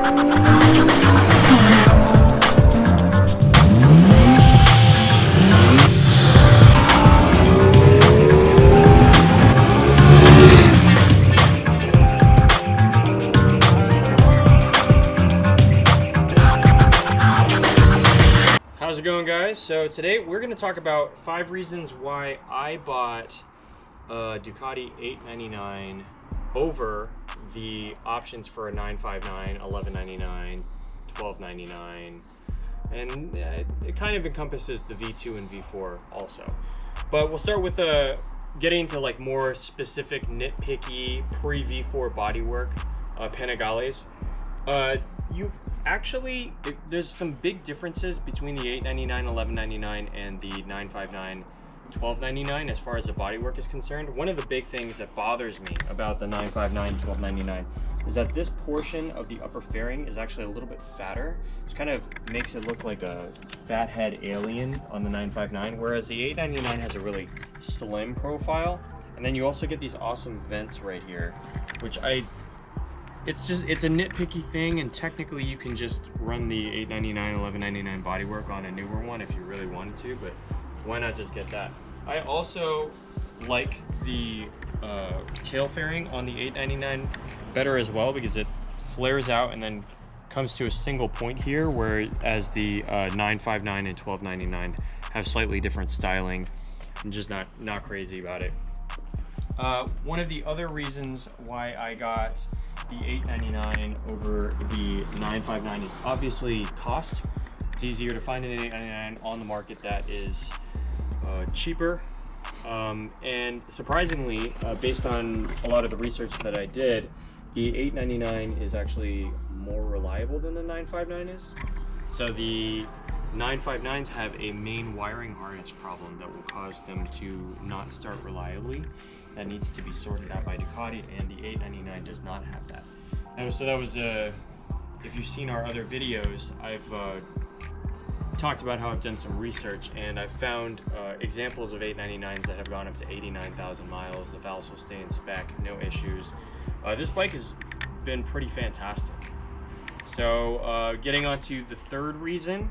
How's it going, guys? So today we're going to talk about 5 reasons why I bought a Ducati 899 over the options for a 959, 1199, 1299, and it kind of encompasses the V2 and V4 also. But we'll start with getting into like more specific nitpicky pre-V4 bodywork Panigales. There's some big differences between the 899, 1199 and the 959, 1299 as far as the bodywork is concerned. One of the big things that bothers me about the 959, 1299 is that this portion of the upper fairing is actually a little bit fatter, which kind of makes it look like a fat head alien on the 959, whereas the 899 has a really slim profile. And then you also get these awesome vents right here, which it's a nitpicky thing, and technically you can just run the 899, 1199 bodywork on a newer one if you really wanted to, but why not just get that? I also like the tail fairing on the 899 better as well, because it flares out and then comes to a single point here, whereas the 959 and 1299 have slightly different styling. I'm just not crazy about it. One of the other reasons why I got the 899 over the 959 is obviously cost. It's easier to find an 899 on the market that is cheaper, and surprisingly, based on a lot of the research that I did, the 899 is actually more reliable than the 959 is. So the 959s have a main wiring harness problem that will cause them to not start reliably. That needs to be sorted out by Ducati, and the 899 does not have that. And so that was if you've seen our other videos, I've talked about how I've done some research, and I've found examples of 899s that have gone up to 89,000 miles. The valves will stay in spec, no issues. This bike has been pretty fantastic. So getting on to the third reason,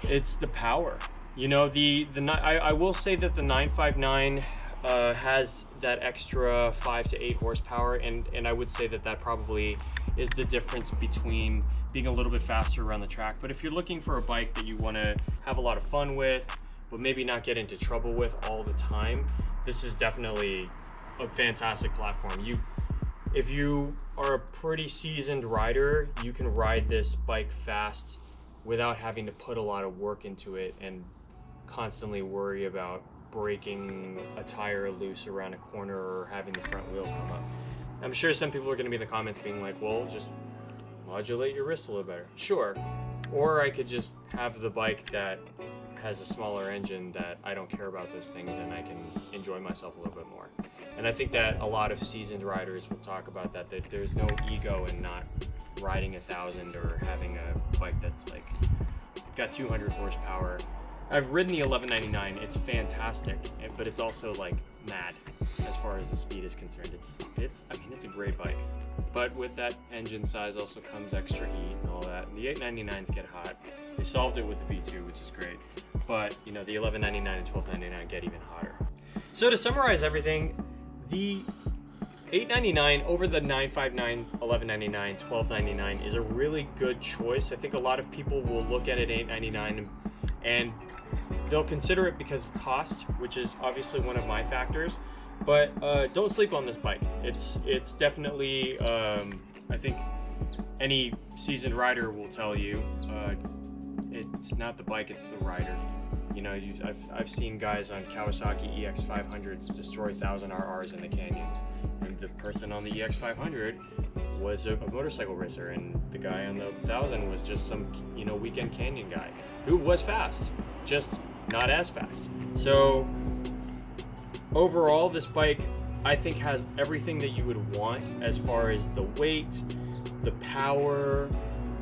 it's the power. You know, I will say that the 959 has that extra 5 to 8 horsepower, and I would say that probably is the difference between being a little bit faster around the track. But if you're looking for a bike that you want to have a lot of fun with, but maybe not get into trouble with all the time, this is definitely a fantastic platform. If you are a pretty seasoned rider, you can ride this bike fast without having to put a lot of work into it and constantly worry about breaking a tire loose around a corner or having the front wheel come up. I'm sure some people are going to be in the comments being like, well, just modulate your wrist a little better. Sure. Or I could just have the bike that has a smaller engine that I don't care about those things, and I can enjoy myself a little bit more. And I think that a lot of seasoned riders will talk about that there's no ego in not riding 1,000 or having a bike that's like got 200 horsepower. I've ridden the 1199. It's fantastic, but it's also like mad as far as the speed is concerned. It's a great bike, but with that engine size also comes extra heat and all that. And the 899s get hot. They solved it with the V2, which is great, but you know, the 1199 and 1299 get even hotter. So to summarize everything, the 899 over the 959, 1199, 1299 is a really good choice. I think a lot of people will look at an 899 and they'll consider it because of cost, which is obviously one of my factors. But don't sleep on this bike. It's definitely, I think any seasoned rider will tell you, it's not the bike, it's the rider. You know, I've seen guys on Kawasaki EX500s destroy 1,000 RRs in the canyons, and the person on the EX500 was a motorcycle racer, and the guy on the 1,000 was just some, you know, weekend canyon guy who was fast, just not as fast. So overall, this bike, I think, has everything that you would want as far as the weight, the power,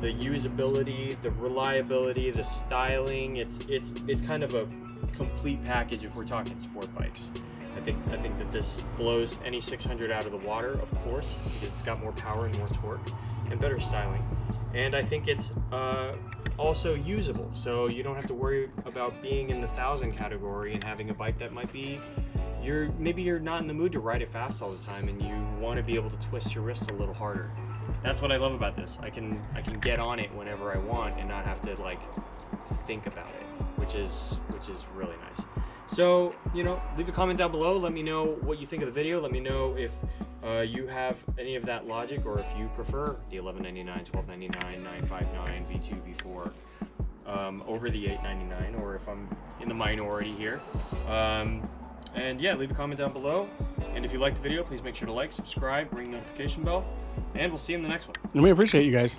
the usability, the reliability, the styling. It's kind of a complete package if we're talking sport bikes. I think that this blows any 600 out of the water, of course, because it's got more power and more torque. and better styling. And I think it's also usable, so you don't have to worry about being in the 1,000 category and having a bike that might be, maybe you're not in the mood to ride it fast all the time and you want to be able to twist your wrist a little harder. That's what I love about this. I can get on it whenever I want and not have to like think about it, which is really nice. So, you know, leave a comment down below. Let me know what you think of the video. Let me know if you have any of that logic, or if you prefer the 1199, 1299, 959, V2, V4 over the 899, or if I'm in the minority here. And yeah, leave a comment down below. And if you liked the video, please make sure to like, subscribe, ring the notification bell, and we'll see you in the next one. And we appreciate you guys.